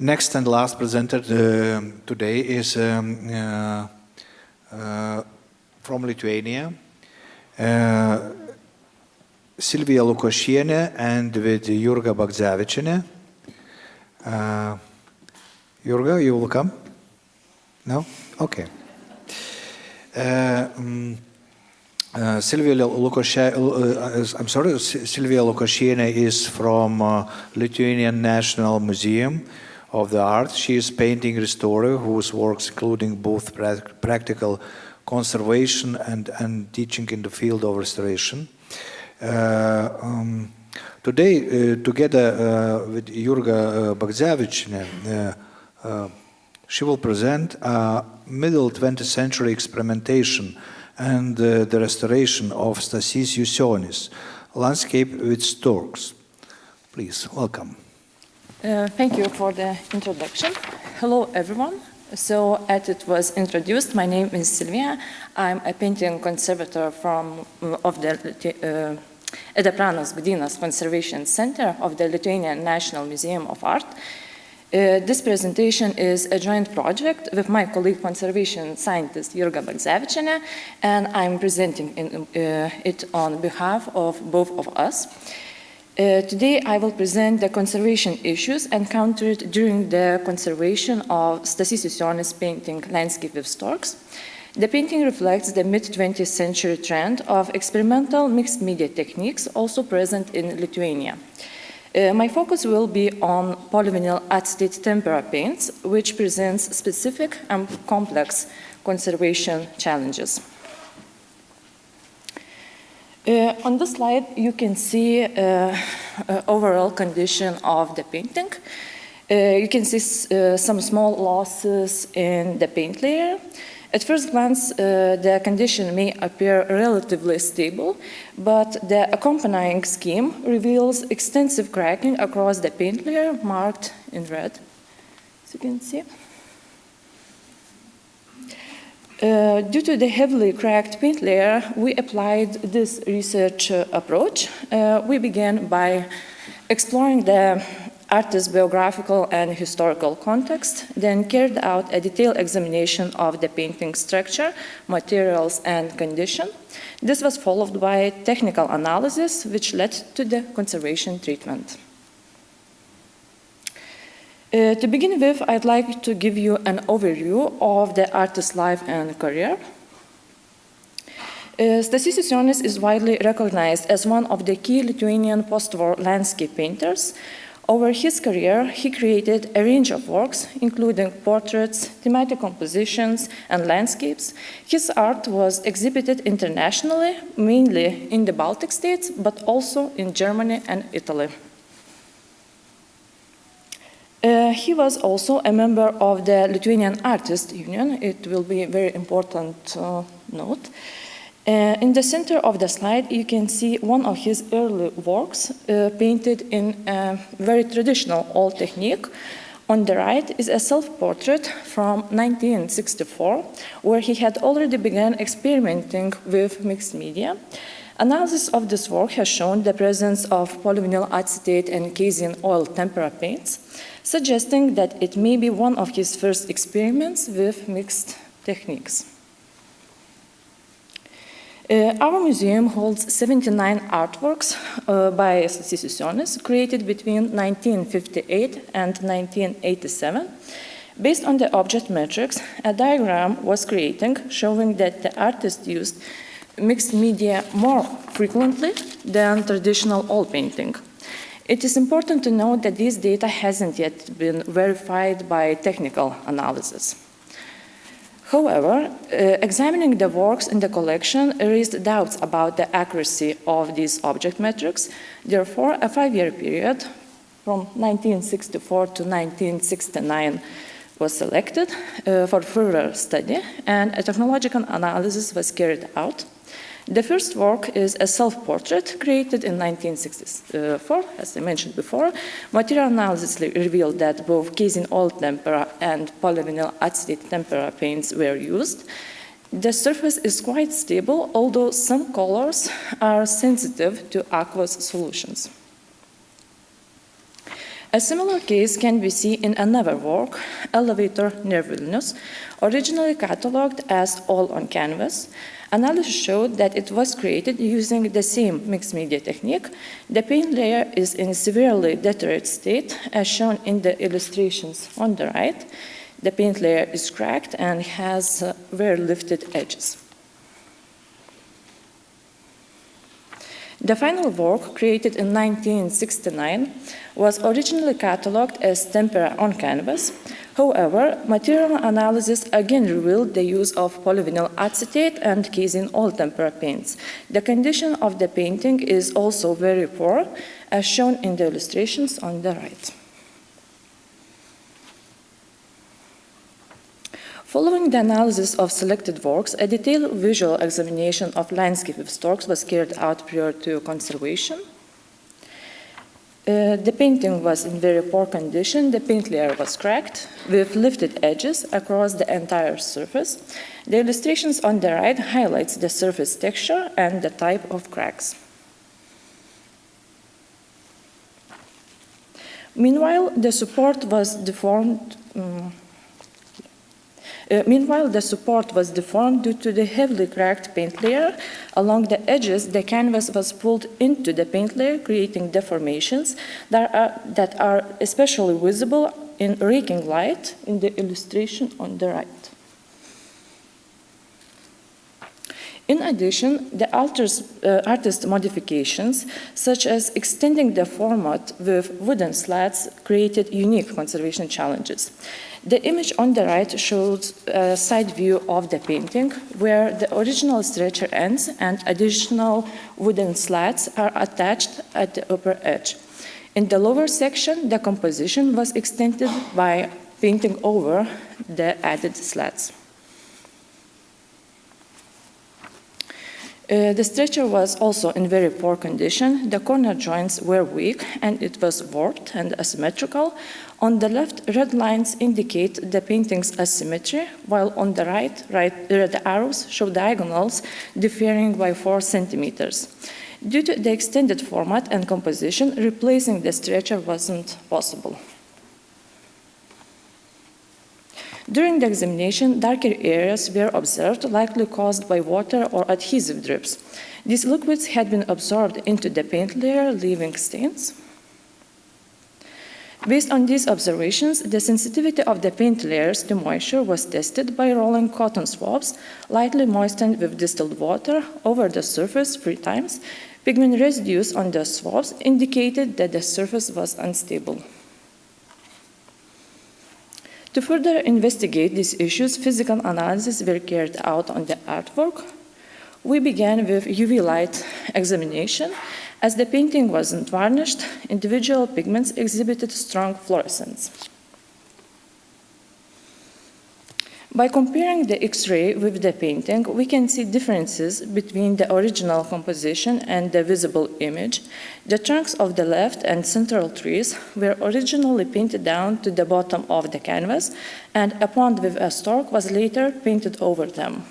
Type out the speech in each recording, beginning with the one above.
Next and last presenter today is from Lithuania, Silvija Lukošienė and with Jurga Bagdzevičienė. Jurga, you will come? No? Okay. Silvija Lukošienė is from Lithuanian National Museum of the Art. She is painting restorer whose works including both practical conservation and teaching in the field of restoration. Today, together with Jurga Bagdzevičienė, she will present a middle 20th century experimentation and the restoration of Stasys Jusionis, landscape with storks. Please, welcome. Thank you for the introduction. Hello, everyone. So, as it was introduced, my name is Silvija. I'm a painting conservator of the Eda Pranas Gudynas Conservation Center of the Lithuanian National Museum of Art. This presentation is a joint project with my colleague conservation scientist Jurga Bagdzevičienė, and I'm presenting it on behalf of both of us. Today I will present the conservation issues encountered during the conservation of Stasys Jusionis painting Landscape with Storks. The painting reflects the mid-20th century trend of experimental mixed media techniques also present in Lithuania. My focus will be on polyvinyl acetate tempera paints, which presents specific and complex conservation challenges. On this slide, you can see overall condition of the painting. You can see some small losses in the paint layer. At first glance, the condition may appear relatively stable, but the accompanying scheme reveals extensive cracking across the paint layer, marked in red, as you can see. Due to the heavily cracked paint layer, we applied this research approach. We began by exploring the artist's biographical and historical context, then carried out a detailed examination of the painting structure, materials, and condition. This was followed by technical analysis, which led to the conservation treatment. To begin with, I'd like to give you an overview of the artist's life and career. Stasys Jusionis is widely recognized as one of the key Lithuanian post-war landscape painters. Over his career, he created a range of works, including portraits, thematic compositions, and landscapes. His art was exhibited internationally, mainly in the Baltic states, but also in Germany and Italy. He was also a member of the Lithuanian Artists Union. It will be a very important note. In the center of the slide, you can see one of his early works painted in a very traditional old technique. On the right is a self-portrait from 1964, where he had already begun experimenting with mixed media. Analysis of this work has shown the presence of polyvinyl acetate and casein oil tempera paints, suggesting that it may be one of his first experiments with mixed techniques. Our museum holds 79 artworks by Stasys Jusionis, created between 1958 and 1987. Based on the object metrics, a diagram was created showing that the artist used mixed media more frequently than traditional oil painting. It is important to note that this data hasn't yet been verified by technical analysis. However, examining the works in the collection raised doubts about the accuracy of these object metrics. Therefore, a 5-year period from 1964 to 1969 was selected for further study, and a technological analysis was carried out. The first work is a self-portrait created in 1964, as I mentioned before. Material analysis revealed that both casein oil tempera and polyvinyl acetate tempera paints were used. The surface is quite stable, although some colors are sensitive to aqueous solutions. A similar case can be seen in another work, Elevator near Vilnius, originally catalogued as all on canvas. Analysis showed that it was created using the same mixed media technique. The paint layer is in a severely deteriorated state, as shown in the illustrations on the right. The paint layer is cracked and has very lifted edges. The final work, created in 1969, was originally catalogued as tempera on canvas. However, material analysis again revealed the use of polyvinyl acetate and casein all tempera paints. The condition of the painting is also very poor, as shown in the illustrations on the right. Following the analysis of selected works, a detailed visual examination of landscape with storks was carried out prior to conservation. The painting was in very poor condition. The paint layer was cracked with lifted edges across the entire surface. The illustrations on the right highlights the surface texture and the type of cracks. Meanwhile, the support was deformed due to the heavily cracked paint layer. Along the edges, the canvas was pulled into the paint layer, creating deformations that are especially visible in raking light in the illustration on the right. In addition, the artist modifications, such as extending the format with wooden slats, created unique conservation challenges. The image on the right shows a side view of the painting, where the original stretcher ends and additional wooden slats are attached at the upper edge. In the lower section, the composition was extended by painting over the added slats. The stretcher was also in very poor condition. The corner joints were weak and it was warped and asymmetrical. On the left, red lines indicate the painting's asymmetry, while on the right, red arrows show diagonals differing by 4 centimeters. Due to the extended format and composition, replacing the stretcher wasn't possible. During the examination, darker areas were observed, likely caused by water or adhesive drips. These liquids had been absorbed into the paint layer, leaving stains. Based on these observations, the sensitivity of the paint layers to moisture was tested by rolling cotton swabs, lightly moistened with distilled water, over the surface 3 times. Pigment residues on the swabs indicated that the surface was unstable. To further investigate these issues, physical analyses were carried out on the artwork. We began with UV light examination. As the painting wasn't varnished, individual pigments exhibited strong fluorescence. By comparing the X-ray with the painting, we can see differences between the original composition and the visible image. The trunks of the left and central trees were originally painted down to the bottom of the canvas, and a pond with a stork was later painted over them.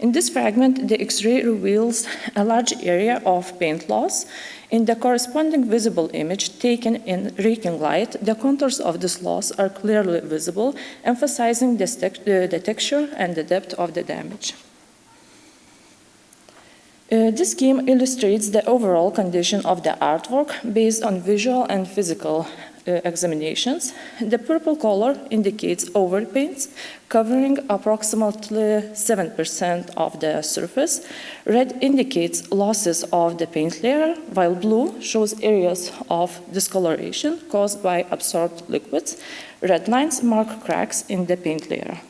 In this fragment, the X-ray reveals a large area of paint loss. In the corresponding visible image taken in raking light, the contours of this loss are clearly visible, emphasizing the texture and the depth of the damage. This scheme illustrates the overall condition of the artwork based on visual and physical examinations. The purple color indicates overpaints, covering approximately 7% of the surface. Red indicates losses of the paint layer, while blue shows areas of discoloration caused by absorbed liquids. Red lines mark cracks in the paint layer.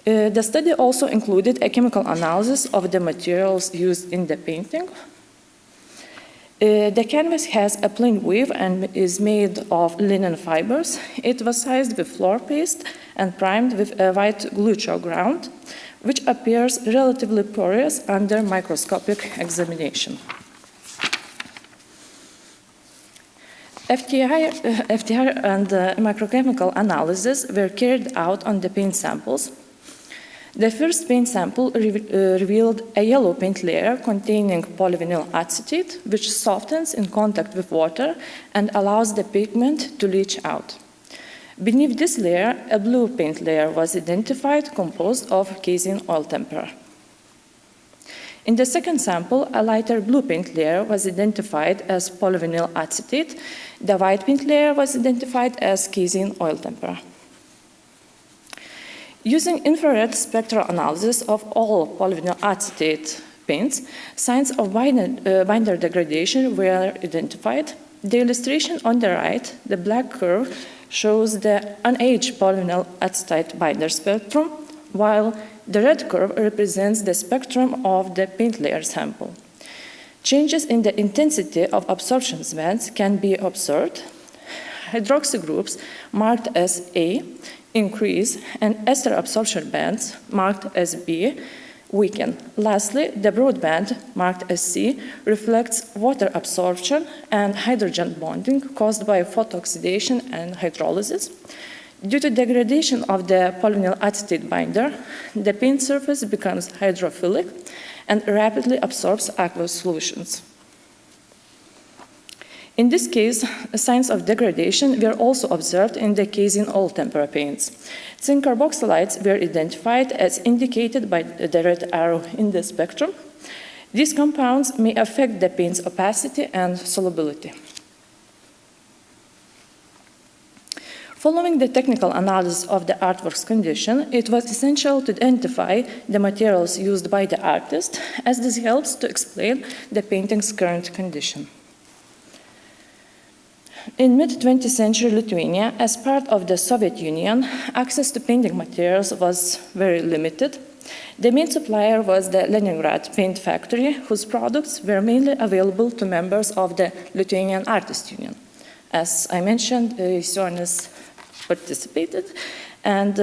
The study also included a chemical analysis of the materials used in the painting. The canvas has a plain weave and is made of linen fibers. It was sized with floor paste and primed with a white glue chalk ground, which appears relatively porous under microscopic examination. FTIR and microchemical analysis were carried out on the paint samples. The first paint sample revealed a yellow paint layer containing polyvinyl acetate, which softens in contact with water and allows the pigment to leach out. Beneath this layer, a blue paint layer was identified composed of casein oil tempera. In the second sample, a lighter blue paint layer was identified as polyvinyl acetate. The white paint layer was identified as casein oil tempera. Using infrared spectral analysis of all polyvinyl acetate paints, signs of binder degradation were identified. The illustration on the right, the black curve, shows the unaged polyvinyl acetate binder spectrum, while the red curve represents the spectrum of the paint layer sample. Changes in the intensity of absorption bands can be observed. Hydroxy groups marked as A increase, and ester absorption bands marked as B weaken. Lastly, the broad band marked as C reflects water absorption and hydrogen bonding caused by photooxidation and hydrolysis. Due to degradation of the polyvinyl acetate binder, the paint surface becomes hydrophilic and rapidly absorbs aqueous solutions. In this case, signs of degradation were also observed in the casein oil tempera paints. Zinc carboxylides were identified as indicated by the red arrow in the spectrum. These compounds may affect the paint's opacity and solubility. Following the technical analysis of the artwork's condition, it was essential to identify the materials used by the artist, as this helps to explain the painting's current condition. In mid-20th century Lithuania, as part of the Soviet Union, access to painting materials was very limited. The main supplier was the Leningrad paint factory, whose products were mainly available to members of the Lithuanian Artists Union. As I mentioned, Sionis participated, and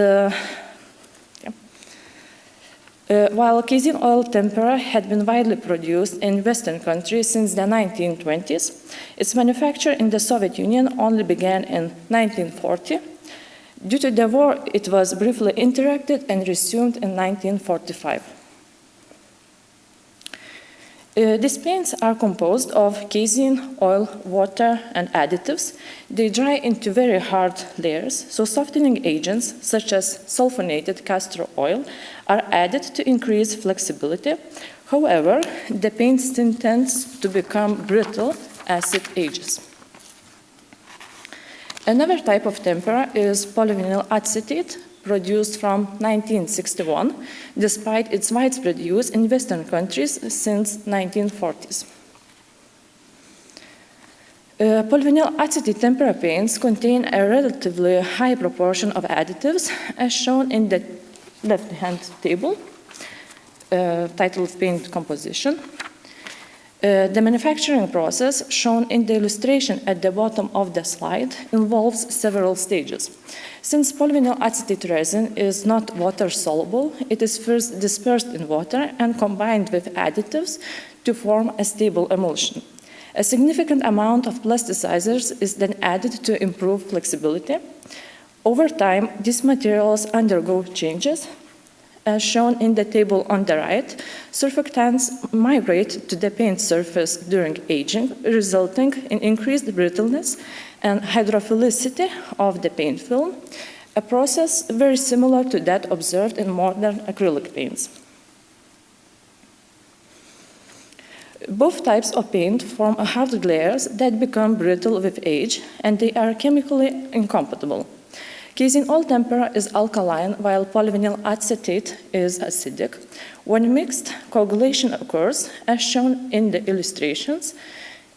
while casein oil tempera had been widely produced in Western countries since the 1920s, its manufacture in the Soviet Union only began in 1940. Due to the war, it was briefly interrupted and resumed in 1945. These paints are composed of casein, oil, water, and additives. They dry into very hard layers, so softening agents, such as sulfonated castor oil, are added to increase flexibility. However, the paint still tends to become brittle as it ages. Another type of tempera is polyvinyl acetate, produced from 1961, despite its widespread use in Western countries since 1940s. Polyvinyl acetate tempera paints contain a relatively high proportion of additives, as shown in the left-hand table, titled Paint Composition. The manufacturing process, shown in the illustration at the bottom of the slide, involves several stages. Since polyvinyl acetate resin is not water-soluble, it is first dispersed in water and combined with additives to form a stable emulsion. A significant amount of plasticizers is then added to improve flexibility. Over time, these materials undergo changes. As shown in the table on the right, surfactants migrate to the paint surface during aging, resulting in increased brittleness and hydrophilicity of the paint film, a process very similar to that observed in modern acrylic paints. Both types of paint form hard layers that become brittle with age, and they are chemically incompatible. Casein oil tempera is alkaline, while polyvinyl acetate is acidic. When mixed, coagulation occurs, as shown in the illustrations.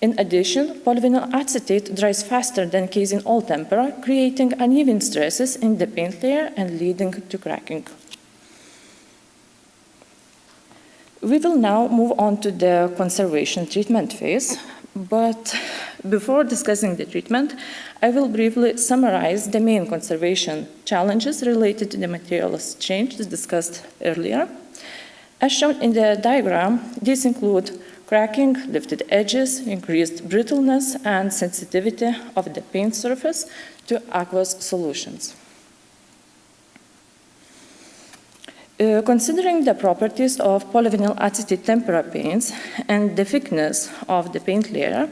In addition, polyvinyl acetate dries faster than casein oil tempera, creating uneven stresses in the paint layer and leading to cracking. We will now move on to the conservation treatment phase, but before discussing the treatment, I will briefly summarize the main conservation challenges related to the materials changes discussed earlier. As shown in the diagram, these include cracking, lifted edges, increased brittleness, and sensitivity of the paint surface to aqueous solutions. Considering the properties of polyvinyl acetate tempera paints and the thickness of the paint layer,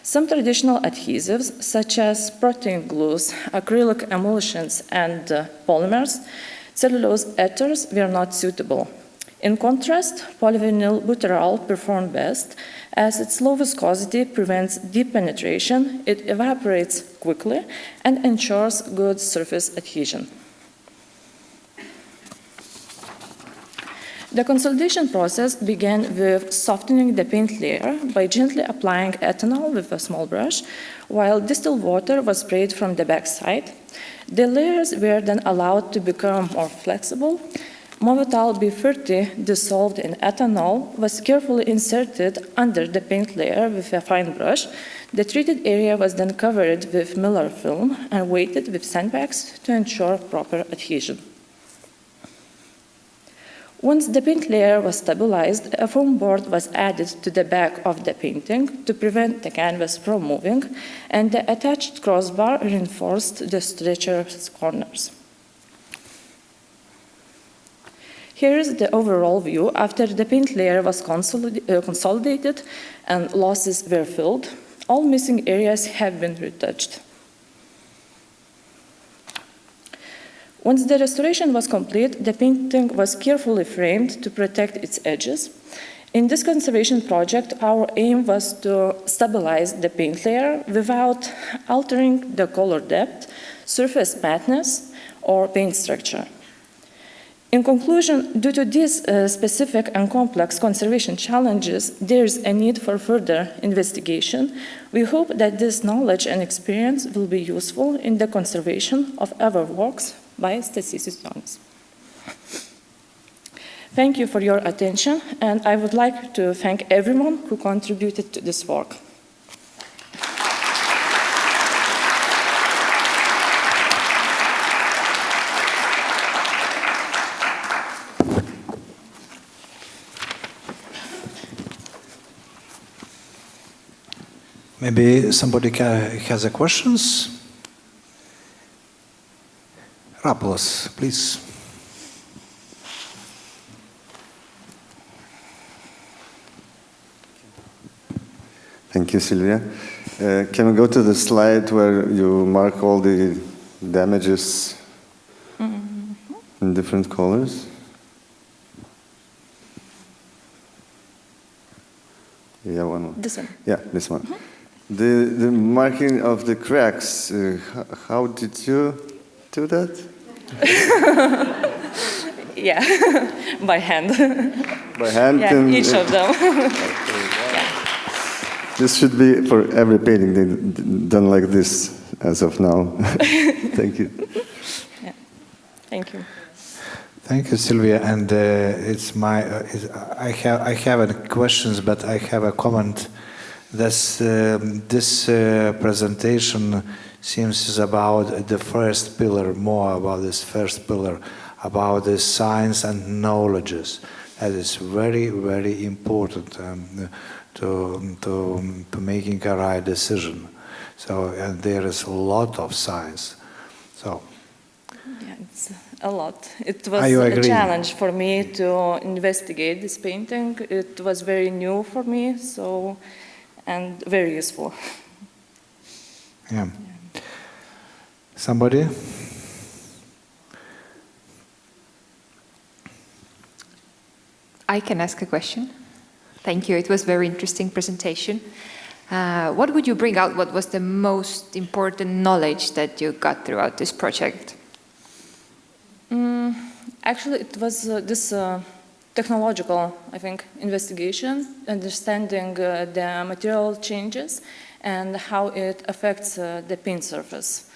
some traditional adhesives, such as protein glues, acrylic emulsions, and polymers, cellulose ethers, were not suitable. In contrast, polyvinyl butyral performed best, as its low viscosity prevents deep penetration, it evaporates quickly, and ensures good surface adhesion. The consolidation process began with softening the paint layer by gently applying ethanol with a small brush, while distilled water was sprayed from the backside. The layers were then allowed to become more flexible. Movital B30 dissolved in ethanol was carefully inserted under the paint layer with a fine brush. The treated area was then covered with Miller film and weighted with sandbags to ensure proper adhesion. Once the paint layer was stabilized, a foam board was added to the back of the painting to prevent the canvas from moving, and the attached crossbar reinforced the structure's corners. Here is the overall view after the paint layer was consolidated and losses were filled. All missing areas have been retouched. Once the restoration was complete, the painting was carefully framed to protect its edges. In this conservation project, our aim was to stabilize the paint layer without altering the color depth, surface mattness, or paint structure. In conclusion, due to these specific and complex conservation challenges, there is a need for further investigation. We hope that this knowledge and experience will be useful in the conservation of our works by Stasys Usionis. Thank you for your attention, and I would like to thank everyone who contributed to this work. Maybe somebody has a questions? Rapolas, please. Thank you, Silvia. Can we go to the slide where you mark all the damages in different colors? Yeah, one more. This one. Yeah, this one. The marking of the cracks, how did you do that? Yeah, by hand. By hand? Yeah, and each of them. This should be for every painting done like this as of now. Thank you. Yeah. Thank you. Thank you, Sylvia. And I have questions, but I have a comment. This presentation seems about the first pillar, more about this first pillar, about the science and knowledges. That is very, very important to making a right decision. So, and there is a lot of science. So. Yeah, it's a lot. It was a challenge for me to investigate this painting. It was very new for me, so, and very useful. Yeah. Somebody? I can ask a question. Thank you. It was a very interesting presentation. What would you bring out? What was the most important knowledge that you got throughout this project? Actually, it was this technological, I think, investigation, understanding the material changes and how it affects the paint surface.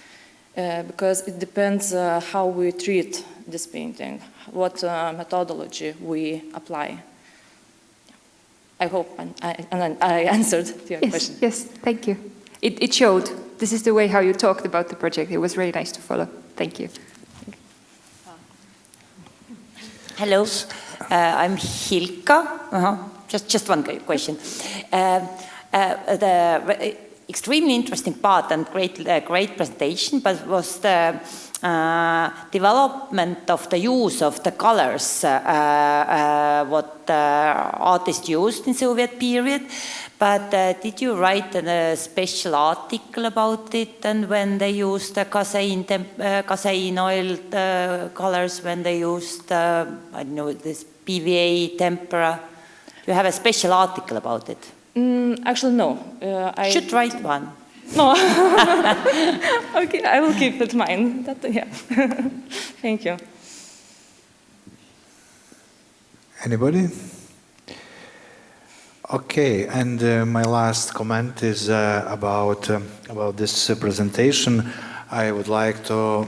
Because it depends how we treat this painting, what methodology we apply. I hope I answered your question. Yes, thank you. It showed. This is the way how you talked about the project. It was really nice to follow. Thank you. Hello, I'm Hilka. Just one question. extremely interesting part and great presentation, but was the development of the use of the colors, what artists used in Soviet period. But did you write a special article about it, and when they used the casein oil colors, when they used, I don't know, this PVA tempera? Do you have a special article about it? Actually, no. I Should write one. No. Okay, I will keep it in mind. Yeah. Thank you. Anybody? Okay, and my last comment is about this presentation. I would like to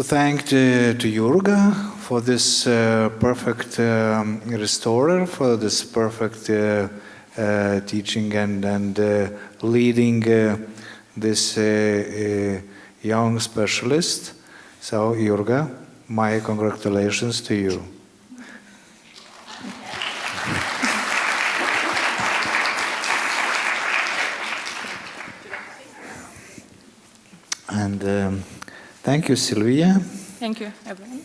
thank to Jurga for this perfect restorer, for this perfect teaching and leading this young specialist. So, Jurga, my congratulations to you. And thank you, Sylvia. Thank you, everyone.